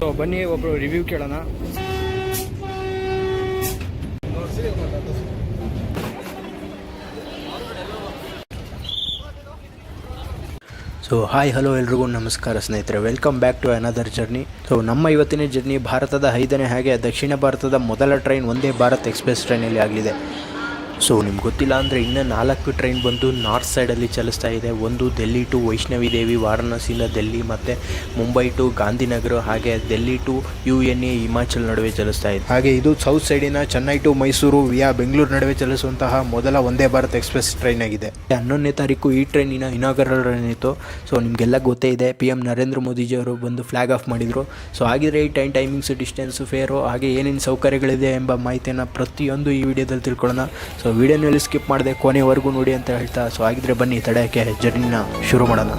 So ಬನ್ನಿ ಒಬ್ಬರು review ಕೇಳೋಣ. ಸೊ ಹಾಯ್ ಹಲೋ ಎಲ್ರಿಗೂ ನಮಸ್ಕಾರ ಸ್ನೇಹಿತರೆ, welcome back to another journey. So ನಮ್ಮ ಇವತ್ತಿನ ಜರ್ನಿ ಭಾರತದ 5ನೇ ಹಾಗೆ ದಕ್ಷಿಣ ಭಾರತದ ಮೊದಲ ಟ್ರೈನ್ ವಂದೇ ಭಾರತ್ ಎಕ್ಸ್ಪ್ರೆಸ್ ಟ್ರೈನಲ್ಲಿ ಆಗಲಿದೆ. ಸೊ ನಿಮ್ಗೆ ಗೊತ್ತಿಲ್ಲ ಅಂದರೆ ಇನ್ನೂ 4 ಟ್ರೈನ್ ಬಂದು ನಾರ್ತ್ ಸೈಡಲ್ಲಿ ಚಲಿಸ್ತಾ ಇದೆ. ಒಂದು ಡೆಲ್ಲಿ ಟು ವೈಷ್ಣವಿ ದೇವಿ ವಾರಣಾಸಿಯಿಂದ ಡೆಲ್ಲಿ, ಮತ್ತು ಮುಂಬೈ ಟು ಗಾಂಧಿನಗರ, ಹಾಗೆ ಡೆಲ್ಲಿ ಟು UNA ಹಿಮಾಚಲ್ ನಡುವೆ ಚಲಿಸ್ತಾ ಇದೆ. ಹಾಗೆ ಇದು south ಸೈಡಿನ Chennai to Mysuru via Bengaluru ನಡುವೆ ಚಲಿಸುವಂತಹ ಮೊದಲ ವಂದೇ ಭಾರತ್ ಎಕ್ಸ್ಪ್ರೆಸ್ ಟ್ರೈನ್ ಆಗಿದೆ. 11ನೇ ತಾರೀಕು ಈ ಟ್ರೈನಿನ ಇನಾಗರಲ್ ರನ್ ಇತ್ತು. ಸೊ ನಿಮಗೆಲ್ಲ ಗೊತ್ತೇ ಇದೆ, PM ನರೇಂದ್ರ ಮೋದಿಜಿಯವರು ಬಂದು ಫ್ಲಾಗ್ ಆಫ್ ಮಾಡಿದರು. ಸೊ ಹಾಗಿದ್ರೆ ಈ ಟ್ರೈನ್ ಟೈಮಿಂಗ್ಸು, ಡಿಸ್ಟೆನ್ಸು, ಫೇರು, ಹಾಗೆ ಏನೇನು ಸೌಕರ್ಯಗಳಿದೆ ಎಂಬ ಮಾಹಿತಿಯನ್ನು ಪ್ರತಿಯೊಂದು ಈ ವಿಡಿಯೋದಲ್ಲಿ ತಿಳ್ಕೊಳ್ಳೋಣ. ಸೊ ವಿಡಿಯೋನಲ್ಲಿ ಸ್ಕಿಪ್ ಮಾಡದೆ ಕೊನೆವರೆಗೂ ನೋಡಿ ಅಂತ ಹೇಳ್ತಾ, ಸೊ ಹಾಗಿದ್ರೆ ಬನ್ನಿ ತಡೆಯೋಕ್ಕೆ ಜರ್ನಿನ ಶುರು ಮಾಡೋಣ.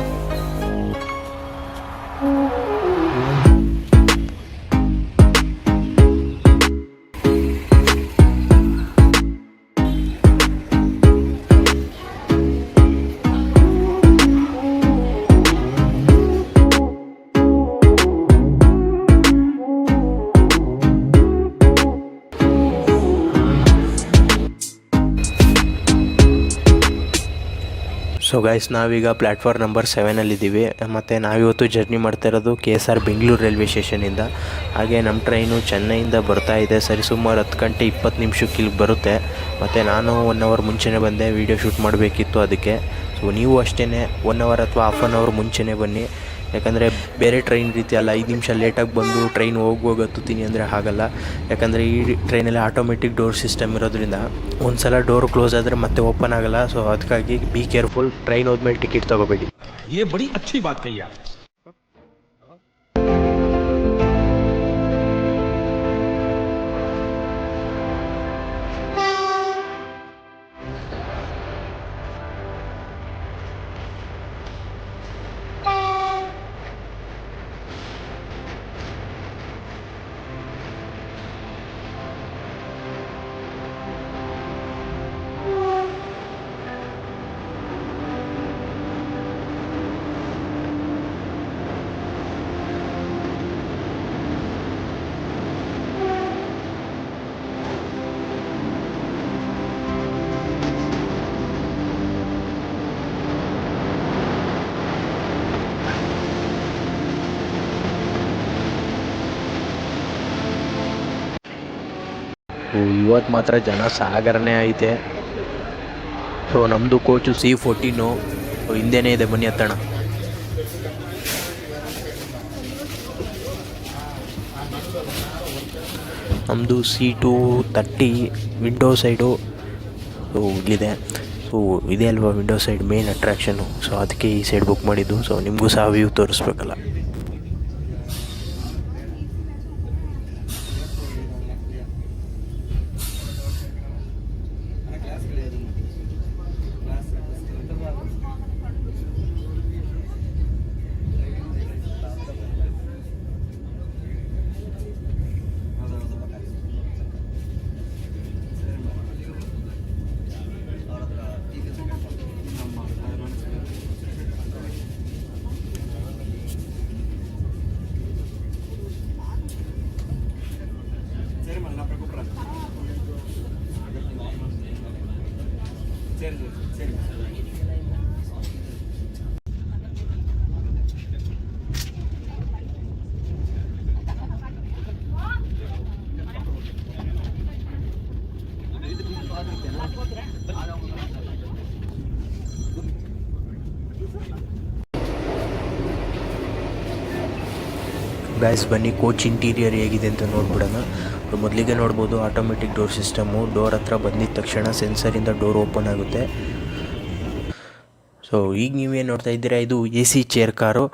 ಸೊ ಗೈಸ್, ನಾವೀಗ ಪ್ಲ್ಯಾಟ್ಫಾರ್ಮ್ ನಂಬರ್ 7ಅಲ್ಲಿದ್ದೀವಿ. ಮತ್ತು ನಾವಿವತ್ತು ಜರ್ನಿ ಮಾಡ್ತಾ ಇರೋದು KSR ಬೆಂಗಳೂರು ರೈಲ್ವೆ ಸ್ಟೇಷನಿಂದ. ಹಾಗೆ ನಮ್ಮ ಟ್ರೈನು ಚೆನ್ನೈಯಿಂದ ಬರ್ತಾ ಇದೆ. ಸರಿಸುಮಾರು 10 ಗಂಟೆ 20 ನಿಮಿಷಕ್ಕೆ ಇಲ್ಲಿಗೆ ಬರುತ್ತೆ. ಮತ್ತು ನಾನು 1 ಅವರ್ ಮುಂಚೆನೇ ಬಂದೆ, ವೀಡಿಯೋ ಶೂಟ್ ಮಾಡಬೇಕಿತ್ತು ಅದಕ್ಕೆ. ಸೊ ನೀವು ಅಷ್ಟೇ 1 ಅವರ್ ಅಥವಾ ಹಾಫ್ ಆನ್ ಅವರ್ ಮುಂಚೆನೇ ಬನ್ನಿ. ಯಾಕಂದರೆ ಬೇರೆ ಟ್ರೈನ್ ರೀತಿ ಅಲ್ಲ, 5 ನಿಮಿಷ ಲೇಟಾಗಿ ಬಂದು ಟ್ರೈನ್ ಹೋಗುವಾಗ ಹತ್ತುತ್ತೀನಿ ಅಂದರೆ ಆಗಲ್ಲ. ಯಾಕಂದರೆ ಈ ಟ್ರೈನಲ್ಲಿ ಆಟೋಮೆಟಿಕ್ ಡೋರ್ ಸಿಸ್ಟಮ್ ಇರೋದ್ರಿಂದ ಒಂದು ಸಲ ಡೋರ್ ಕ್ಲೋಸ್ ಆದರೆ ಮತ್ತೆ ಓಪನ್ ಆಗಲ್ಲ. ಸೊ ಅದಕ್ಕಾಗಿ ಬಿ ಕೇರ್ಫುಲ್, ಟ್ರೈನ್ ಹೋದ್ಮೇಲೆ ಟಿಕೆಟ್ ತೊಗೋಬೇಡಿ. ये बड़ी अच्छी बात कही आप. ಇವತ್ತು ಮಾತ್ರ ಜನ ಸಾಗರನೇ ಐತೆ. ಸೊ ನಮ್ಮದು ಕೋಚು C14 ಹಿಂದೆನೇ ಇದೆ, ಬನ್ನಿ ಹತ್ತೋಣ. ನಮ್ಮದು C230 ವಿಂಡೋ ಸೈಡು ಇಲ್ಲಿದೆ. ಸೊ ಇದೆ ಅಲ್ವಾ window side main attraction. So ಅದಕ್ಕೆ ಈ ಸೈಡ್ ಬುಕ್ ಮಾಡಿದ್ದು. ಸೊ ನಿಮಗೂ ಸಹ ವ್ಯೂ ತೋರಿಸ್ಬೇಕಲ್ಲ. ಗೈಸ್ ಬನ್ನಿ, ಕೋಚ್ ಇಂಟೀರಿಯರ್ ಹೇಗಿದೆ ಅಂತ ನೋಡ್ಬಿಡೋಣ. ಮೊದಲಿಗೆ ನೋಡ್ಬೋದು ಆಟೋಮೆಟಿಕ್ ಡೋರ್ ಸಿಸ್ಟಮು. ಡೋರ್ ಹತ್ರ ಬಂದಿದ್ದ ತಕ್ಷಣ ಸೆನ್ಸರಿಂದ ಡೋರ್ ಓಪನ್ ಆಗುತ್ತೆ. ಸೊ ಈಗ ನೀವೇನು ನೋಡ್ತಾ ಇದ್ದೀರಾ, ಇದು AC chair car.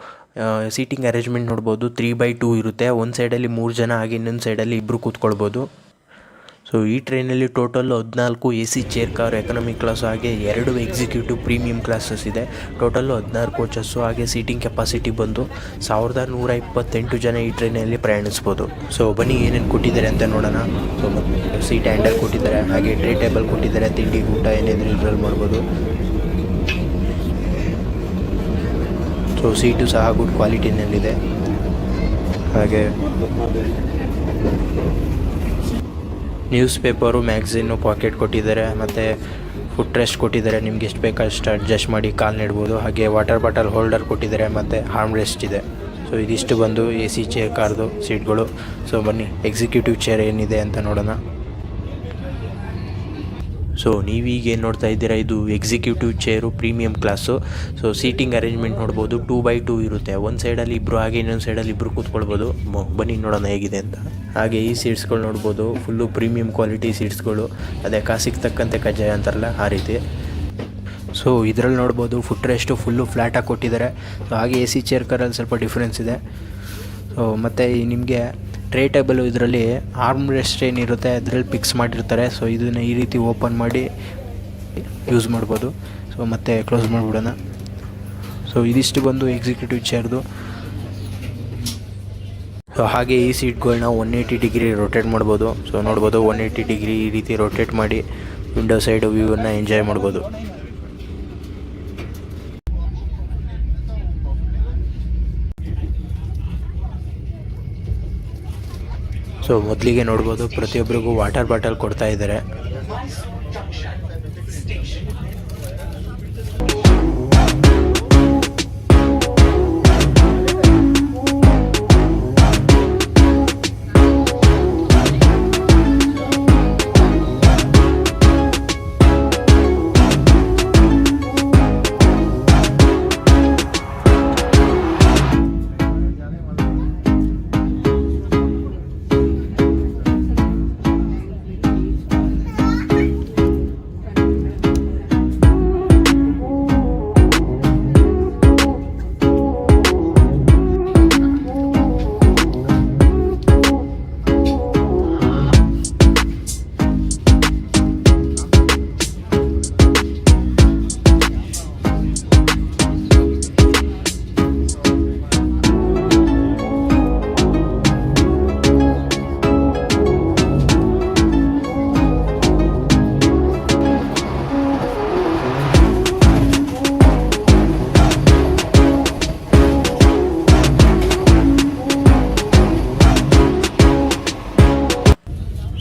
Seating arrangement ನೋಡ್ಬೋದು, 3x2 ಇರುತ್ತೆ. ಒಂದು ಸೈಡಲ್ಲಿ 3 ಜನ, ಹಾಗೆ ಇನ್ನೊಂದು ಸೈಡಲ್ಲಿ 2 ಕೂತ್ಕೊಳ್ಬೋದು. ಸೊ ಈ ಟ್ರೈನಲ್ಲಿ total 14 AC chair car economy class, ಹಾಗೆ 2 ಎಕ್ಸಿಕ್ಯೂಟಿವ್ ಪ್ರೀಮಿಯಂ ಕ್ಲಾಸಸ್ ಇದೆ. ಟೋಟಲ್ಲು 16 ಕೋಚಸ್ಸು, ಹಾಗೆ ಸೀಟಿಂಗ್ ಕೆಪಾಸಿಟಿ ಬಂದು 1128 ಜನ ಈ ಟ್ರೈನಲ್ಲಿ ಪ್ರಯಾಣಿಸ್ಬೋದು. ಸೊ ಬನ್ನಿ ಏನೇನು ಕೊಟ್ಟಿದ್ದಾರೆ ಅಂತ ನೋಡೋಣ. ಸೊ ಸೀಟ್ ಹ್ಯಾಂಡಲ್ ಕೊಟ್ಟಿದ್ದಾರೆ, ಹಾಗೆ ಟ್ರೇ ಟೇಬಲ್ ಕೊಟ್ಟಿದ್ದಾರೆ. ತಿಂಡಿ ಊಟ ಏನಿದ್ರೆ ಇದ್ರಲ್ಲಿ ಮಾಡ್ಬೋದು. ಸೊ ಸೀಟು ಸಹ ಗುಡ್ ಕ್ವಾಲಿಟಿನಲ್ಲಿದೆ. ಹಾಗೆ ನ್ಯೂಸ್ ಪೇಪರು, ಮ್ಯಾಗ್ಝಿನ್ನು, ಪಾಕೆಟ್ ಕೊಟ್ಟಿದ್ದಾರೆ. ಮತ್ತು ಫುಟ್ ರೆಸ್ಟ್ ಕೊಟ್ಟಿದ್ದಾರೆ, ನಿಮ್ಗೆ ಎಷ್ಟು ಬೇಕಷ್ಟು ಅಡ್ಜಸ್ಟ್ ಮಾಡಿ ಕಾಲು ನೆಡ್ಬೋದು. ಹಾಗೆ ವಾಟರ್ ಬಾಟಲ್ ಹೋಲ್ಡರ್ ಕೊಟ್ಟಿದ್ದಾರೆ ಮತ್ತು ಆರ್ಮ್ ರೆಸ್ಟ್ ಇದೆ. ಸೊ ಇದಿಷ್ಟು ಬಂದು ಎ ಸಿ ಚೇರ್ ಕಾರ್ದು ಸೀಟ್ಗಳು. ಸೊ ಬನ್ನಿ ಎಕ್ಸಿಕ್ಯೂಟಿವ್ ಚೇರ್ ಏನಿದೆ ಅಂತ ನೋಡೋಣ. ಸೊ ನೀವೀಗ ಏನು ನೋಡ್ತಾ ಇದ್ದೀರಾ, ಇದು executive chair premium class. So seating arrangement ನೋಡ್ಬೋದು, 2x2 ಇರುತ್ತೆ. ಒಂದು ಸೈಡಲ್ಲಿ ಇಬ್ಬರು, ಹಾಗೆ ಇನ್ನೊಂದು ಸೈಡಲ್ಲಿ ಇಬ್ಬರು ಕೂತ್ಕೊಳ್ಬೋದು. ಬನ್ನಿ ನೋಡೋಣ ಹೇಗಿದೆ ಅಂತ. ಹಾಗೆ ಈ ಸೀಟ್ಸ್ಗಳು ನೋಡ್ಬೋದು, ಫುಲ್ಲು ಪ್ರೀಮಿಯಂ ಕ್ವಾಲಿಟಿ ಸೀಟ್ಸ್ಗಳು. ಅದೇ ಕಾಸಿಗೆ ತಕ್ಕಂತೆ ಕಜ್ಜಾಯ ಅಂತಾರಲ್ಲ ಆ ರೀತಿ. ಸೊ ಇದರಲ್ಲಿ ನೋಡ್ಬೋದು ಫುಟ್ ರೆಸ್ಟು ಫುಲ್ಲು ಫ್ಲ್ಯಾಟಾಗಿ ಕೊಟ್ಟಿದ್ದಾರೆ. ಸೊ ಹಾಗೆ ಎ ಸಿ ಚೇರ್ ಕಾರಲ್ಲಿ ಸ್ವಲ್ಪ ಡಿಫ್ರೆನ್ಸ್ ಇದೆ. ಸೊ ಮತ್ತು ನಿಮಗೆ ಟ್ರೇ ಟೇಬಲು ಇದರಲ್ಲಿ ಆರ್ಮ್ ರೆಸ್ಟ್ ಏನಿರುತ್ತೆ ಅದರಲ್ಲಿ ಫಿಕ್ಸ್ ಮಾಡಿರ್ತಾರೆ. ಸೊ ಇದನ್ನು ಈ ರೀತಿ ಓಪನ್ ಮಾಡಿ ಯೂಸ್ ಮಾಡ್ಬೋದು. ಸೊ ಮತ್ತೆ ಕ್ಲೋಸ್ ಮಾಡಿಬಿಡೋಣ. ಸೊ ಇದಿಷ್ಟು ಬಂದು ಎಕ್ಸಿಕ್ಯೂಟಿವ್ ಚೇರ್ದು. ಸೊ ಹಾಗೆ ಈ ಸೀಟ್ಗಳನ್ನ 180 ಡಿಗ್ರಿ ರೊಟೇಟ್ ಮಾಡ್ಬೋದು. ಸೊ ನೋಡ್ಬೋದು 180 ಡಿಗ್ರಿ ಈ ರೀತಿ ರೊಟೇಟ್ ಮಾಡಿ ವಿಂಡೋ ಸೈಡ್ ವ್ಯೂವನ್ನು ಎಂಜಾಯ್ ಮಾಡ್ಬೋದು. ಸೊ ಮೊದಲಿಗೆ ನೋಡ್ಬೋದು ಪ್ರತಿಯೊಬ್ಬರಿಗೂ ವಾಟರ್ ಬಾಟಲ್ ಕೊಡ್ತಾ ಇದ್ದಾರೆ.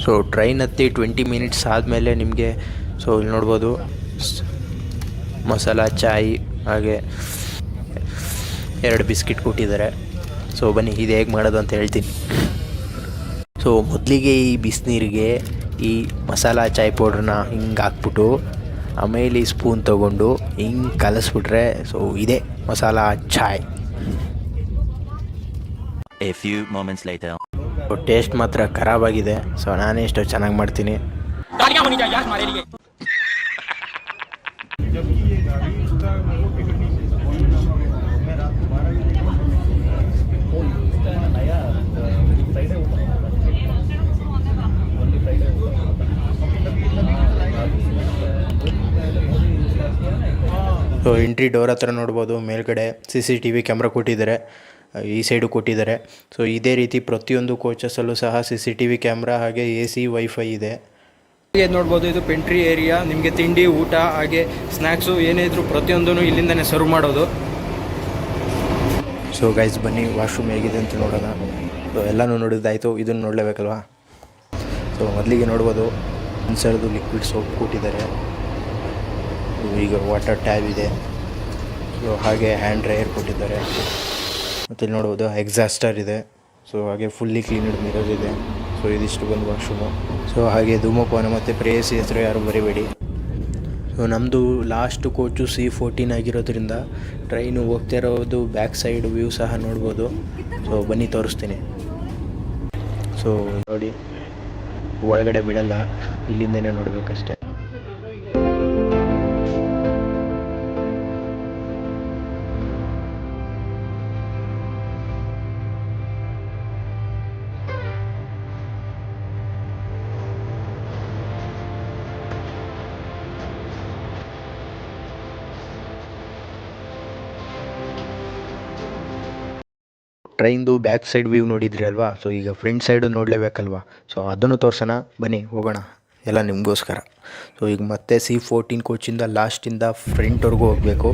ಸೊ ಟ್ರೈನ್ ಹತ್ತಿ 20 ಮಿನಿಟ್ಸ್ ಆದಮೇಲೆ ನಿಮಗೆ ಸೊ ಇಲ್ಲಿ ನೋಡ್ಬೋದು ಮಸಾಲ ಚಾಯ್ ಹಾಗೆ 2 ಬಿಸ್ಕಿಟ್ ಕೊಟ್ಟಿದ್ದಾರೆ. ಸೊ ಬನ್ನಿ ಇದು ಹೇಗೆ ಮಾಡೋದು ಅಂತ ಹೇಳ್ತೀನಿ. ಸೊ ಮೊದಲಿಗೆ ಈ ಬಿಸಿನೀರಿಗೆ ಈ ಮಸಾಲ ಚಾಯ್ ಪೌಡ್ರನ್ನ ಹಿಂಗೆ ಹಾಕ್ಬಿಟ್ಟು ಆಮೇಲೆ ಈ ಸ್ಪೂನ್ ತೊಗೊಂಡು ಹಿಂಗೆ ಕಲಿಸ್ಬಿಟ್ರೆ ಸೊ ಇದೇ ಮಸಾಲ ಚಾಯ್. A few moments later. Taste ಮಾತ್ರ ಖರಾಬಾಗಿದೆ. ಸೊ ನಾನೇ ಎಷ್ಟೋ ಚೆನ್ನಾಗಿ ಮಾಡ್ತೀನಿ. ಸೊ ಎಂಟ್ರಿ ಡೋರ್ ಹತ್ರ ನೋಡ್ಬೋದು ಮೇಲ್ಗಡೆ CCTV ಕ್ಯಾಮ್ರಾ ಕೊಟ್ಟಿದ್ದಾರೆ, ಈ ಸೈಡು ಕೊಟ್ಟಿದ್ದಾರೆ. ಸೊ ಇದೇ ರೀತಿ ಪ್ರತಿಯೊಂದು ಕೋಚಸಲ್ಲೂ ಸಹ CCTV ಕ್ಯಾಮ್ರಾ ಹಾಗೆ AC ವೈಫೈ ಇದೆ. ಇದು ನೋಡ್ಬೋದು, ಇದು ಪೆಂಟ್ರಿ ಏರಿಯಾ. ನಿಮಗೆ ತಿಂಡಿ, ಊಟ ಹಾಗೆ ಸ್ನ್ಯಾಕ್ಸು ಏನೇ ಇದ್ರೂ ಪ್ರತಿಯೊಂದೂ ಇಲ್ಲಿಂದನೇ ಸರ್ವ್ ಮಾಡೋದು. ಸೊ ಗೈಸ್ ಬನ್ನಿ ವಾಶ್ರೂಮ್ ಹೇಗಿದೆ ಅಂತ ನೋಡೋಣ. ಸೊ ಎಲ್ಲನೂ ನೋಡಿದ್ದಾಯಿತು, ಇದನ್ನು ನೋಡಲೇಬೇಕಲ್ವಾ. ಸೊ ಮೊದಲಿಗೆ ನೋಡ್ಬೋದು ಇನ್ಸರ್ದು ಲಿಕ್ವಿಡ್ ಸೋಪ್ ಕೊಟ್ಟಿದ್ದಾರೆ. ಈಗ ವಾಟರ್ ಟ್ಯಾಬ್ ಇದೆ. ಸೊ ಹಾಗೆ ಹ್ಯಾಂಡ್ ಡ್ರೈಯರ್ ಕೊಟ್ಟಿದ್ದಾರೆ. ಮತ್ತು ಇಲ್ಲಿ ನೋಡ್ಬೋದು ಎಕ್ಸಾಸ್ಟರ್ ಇದೆ. ಸೊ ಹಾಗೆ ಫುಲ್ಲಿ ಕ್ಲೀನ್ಡ್ ಮಿರರ್ ಇದೆ. ಸೊ ಇದಿಷ್ಟು ಬಂದು ವಾಶ್ರೂಮು. ಸೊ ಹಾಗೆ ಧೂಮಪಾನ ಮತ್ತು ಪ್ರೇಯಸಿ ಹೆಸರು ಯಾರು ಬರಿಬೇಡಿ. ಸೊ ನಮ್ಮದು ಲಾಸ್ಟ್ ಕೋಚು C14 ಆಗಿರೋದ್ರಿಂದ ಟ್ರೈನು ಹೋಗ್ತಾ ಇರೋದು ಬ್ಯಾಕ್ ಸೈಡ್ ವ್ಯೂ ಸಹ ನೋಡ್ಬೋದು. ಸೊ ಬನ್ನಿ ತೋರಿಸ್ತೀನಿ. ಸೊ ನೋಡಿ ಒಳಗಡೆ ಬಿಡಲ್ಲ, ಇಲ್ಲಿಂದನೇ ನೋಡಬೇಕಷ್ಟೆ. ಟ್ರೈನ್ದು ಬ್ಯಾಕ್ ಸೈಡ್ ವ್ಯೂ ನೋಡಿದ್ರಿ ಅಲ್ವಾ. ಸೊ ಈಗ ಫ್ರಂಟ್ ಸೈಡು ನೋಡಲೇಬೇಕಲ್ವಾ. ಸೊ ಅದನ್ನು ತೋರ್ಸೋಣ ಬನ್ನಿ, ಹೋಗೋಣ ಎಲ್ಲ ನಿಮಗೋಸ್ಕರ. ಸೊ ಈಗ ಮತ್ತೆ C14 ಕೋಚಿಂದ ಲಾಸ್ಟಿಂದ ಫ್ರಂಟ್ವರೆಗೂ ಹೋಗಬೇಕು.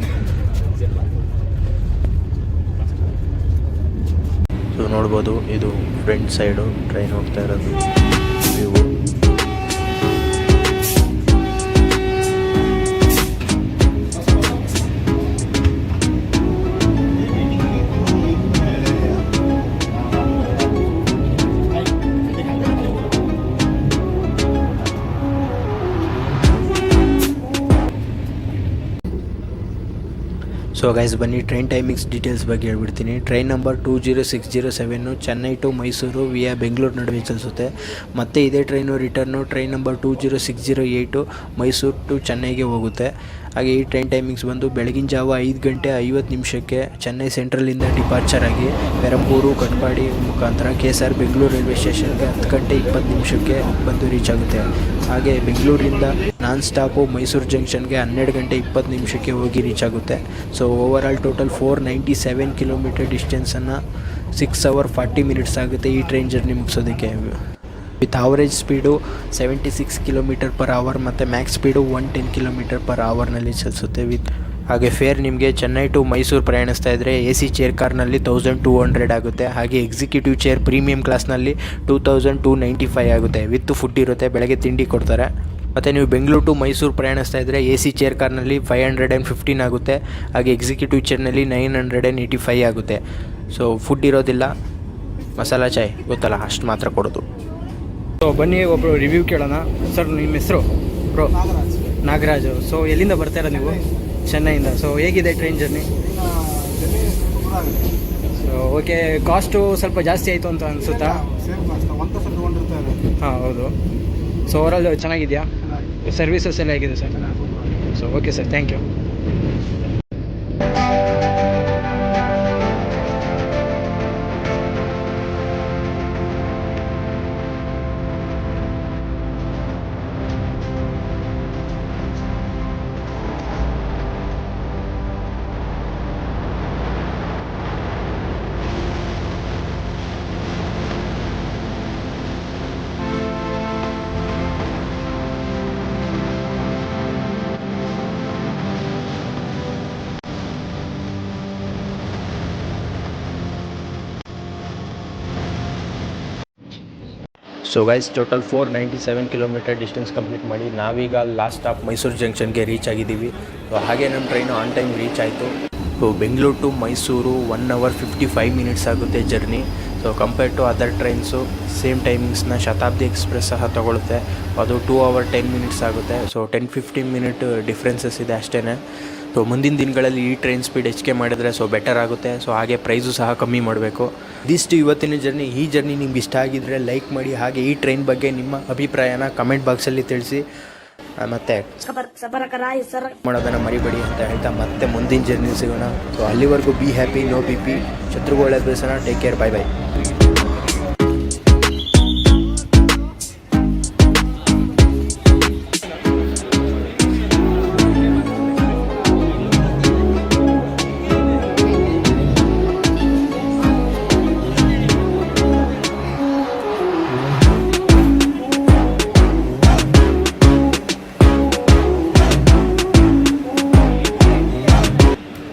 ಸೊ ಸೊ ನೋಡ್ಬೋದು ಇದು ಫ್ರಂಟ್ ಸೈಡು ಟ್ರೈನ್ ಹೋಗ್ತಾ ಇರೋದು ವ್ಯೂ. ಸೊ ಗೈಸ್ ಬನ್ನಿ ಟ್ರೈನ್ ಟೈಮಿಂಗ್ಸ್ ಡೀಟೇಲ್ಸ್ ಬಗ್ಗೆ ಹೇಳ್ಬಿಡ್ತೀನಿ. Train number 20607 Chennai to Mysuru via Bengaluru ನಡುವೆ ಚಲಿಸುತ್ತೆ. ಮತ್ತು ಇದೇ train return train number 20608 Mysuru to ಚೆನ್ನೈಗೆ ಹೋಗುತ್ತೆ. ಹಾಗೆ ಈ ಟ್ರೈನ್ ಟೈಮಿಂಗ್ಸ್ ಬಂದು ಬೆಳಗಿನ ಜಾವ 5:50 ಚೆನ್ನೈ ಸೆಂಟ್ರಲಿಂದ ಡಿಪಾರ್ಚರ್ ಆಗಿ ಪೆರಂಬೂರು ಕಟ್ಪಾಡಿ ಮುಖಾಂತರ KSR ಬೆಂಗಳೂರು ರೈಲ್ವೆ ಸ್ಟೇಷನ್ಗೆ 10:20 ಬಂದು ರೀಚ್ ಆಗುತ್ತೆ. ಹಾಗೆ ಬೆಂಗಳೂರಿಂದ ನಾನ್ ಸ್ಟಾಪು ಮೈಸೂರು ಜಂಕ್ಷನ್ಗೆ 12:20 ಹೋಗಿ ರೀಚ್ ಆಗುತ್ತೆ. ಸೊ ಓವರಾಲ್ ಟೋಟಲ್ 497 ಕಿಲೋಮೀಟರ್ ಡಿಸ್ಟೆನ್ಸನ್ನು 6 hours 40 minutes ಆಗುತ್ತೆ ಈ ಟ್ರೈನ್ ಜರ್ನಿ ಮುಗಿಸೋದಕ್ಕೆ. ವಿತ್ ಆವರೇಜ್ ಸ್ಪೀಡು 76 km/h ಮತ್ತು ಮ್ಯಾಕ್ಸ್ ಸ್ಪೀಡು 110 km/h ಚಲಿಸುತ್ತೆ. ಹಾಗೆ ಫೇರ್ ನಿಮಗೆ ಚೆನ್ನೈ ಟು ಮೈಸೂರು ಪ್ರಯಾಣಿಸ್ತಾ ಇದ್ದರೆ AC ಚೇರ್ ಕಾರ್ನಲ್ಲಿ 1200 ಆಗುತ್ತೆ. ಹಾಗೆ ಎಕ್ಸಿಕ್ಯೂಟಿವ್ ಚೇರ್ ಪ್ರೀಮಿಯಂ ಕ್ಲಾಸ್ನಲ್ಲಿ 2295 ಆಗುತ್ತೆ. ವಿತ್ ಫುಡ್ ಇರುತ್ತೆ, ಬೆಳಗ್ಗೆ ತಿಂಡಿ ಕೊಡ್ತಾರೆ. ಮತ್ತು ನೀವು ಬೆಂಗಳೂರು ಟು ಮೈಸೂರು ಪ್ರಯಾಣಿಸ್ತಾ ಇದ್ದರೆ AC ಚೇರ್ ಕಾರ್ನಲ್ಲಿ 515 ಆಗುತ್ತೆ. ಹಾಗೆ ಎಕ್ಸಿಕ್ಯೂಟಿವ್ ಚೇರ್ನಲ್ಲಿ 985 ಆಗುತ್ತೆ. ಸೊ ಫುಡ್ ಇರೋದಿಲ್ಲ, ಮಸಾಲ ಚಾಯ್ ಗೊತ್ತಲ್ಲ ಅಷ್ಟು ಮಾತ್ರ ಕೊಡೋದು. ಸೊ ಬನ್ನಿ ಒಬ್ಬರು ರಿವ್ಯೂ ಕೇಳೋಣ. ಸರ್ ನಿಮ್ಮ ಹೆಸರು? ಬ್ರೋ ನಾಗರಾಜು. ಸೊ ಎಲ್ಲಿಂದ ಬರ್ತಾರ ನೀವು? ಚೆನ್ನೈಯಿಂದ. ಸೊ ಹೇಗಿದೆ train journey? So okay, cost ಸ್ವಲ್ಪ ಜಾಸ್ತಿ ಆಯಿತು ಅಂತ ಅನಿಸುತ್ತಾ? ಹಾಂ ಹೌದು. ಸೊ ಓವರಾಲ್ ಚೆನ್ನಾಗಿದೆಯಾ? ಸರ್ವಿಸಸ್ ಎಲ್ಲ ಹೇಗಿದೆ sir? So okay sir, thank you. So guys total 497 kilometre distance complete ಮಾಡಿ ನಾವೀಗ ಲಾಸ್ಟ್ ಸ್ಟಾಪ್ ಮೈಸೂರು ಜಂಕ್ಷನ್ಗೆ ರೀಚ್ ಆಗಿದ್ದೀವಿ. ಸೊ ಹಾಗೆ ನಮ್ಮ ಟ್ರೈನು ಆನ್ ಟೈಮ್ ರೀಚ್ ಆಯಿತು. So Bengaluru to Mysuru 1 hour 55 minutes ಆಗುತ್ತೆ journey. So compare to other trains same ಟೈಮಿಂಗ್ಸ್ನ Shatabdi express ಸಹ ತೊಗೊಳುತ್ತೆ, ಅದು 2 hour 10 minutes ಆಗುತ್ತೆ. ಸೊ 10-15 minute ಡಿಫ್ರೆನ್ಸಸ್ ಇದೆ ಅಷ್ಟೇ. ಸೊ ಮುಂದಿನ ದಿನಗಳಲ್ಲಿ ಈ ಟ್ರೈನ್ ಸ್ಪೀಡ್ ಹೆಚ್ಚಿಗೆ ಮಾಡಿದರೆ ಸೊ ಬೆಟರ್ ಆಗುತ್ತೆ. ಸೊ ಹಾಗೆ ಪ್ರೈಸು ಸಹ ಕಮ್ಮಿ ಮಾಡಬೇಕು. ಇದಿಷ್ಟು ಇವತ್ತಿನ ಜರ್ನಿ. ಈ ಜರ್ನಿ ನಿಮ್ಗೆ ಇಷ್ಟ ಆಗಿದ್ದರೆ ಲೈಕ್ ಮಾಡಿ. ಹಾಗೆ ಈ ಟ್ರೈನ್ ಬಗ್ಗೆ ನಿಮ್ಮ ಅಭಿಪ್ರಾಯನ ಕಮೆಂಟ್ ಬಾಕ್ಸಲ್ಲಿ ತಿಳಿಸಿ. ಮತ್ತು ಮಾಡೋದನ್ನು ಮರಿಬೇಡಿ ಅಂತ ಹೇಳ್ತಾ ಮತ್ತೆ ಮುಂದಿನ ಜರ್ನಿ ಸಿಗೋಣ. ಸೊ ಅಲ್ಲಿವರೆಗೂ ಬಿ ಹ್ಯಾಪಿ, ನೋ BP. ಶತ್ರುಗಳ ಬೇಸನ. ಟೇಕ್ ಕೇರ್, ಬಾಯ್ ಬಾಯ್.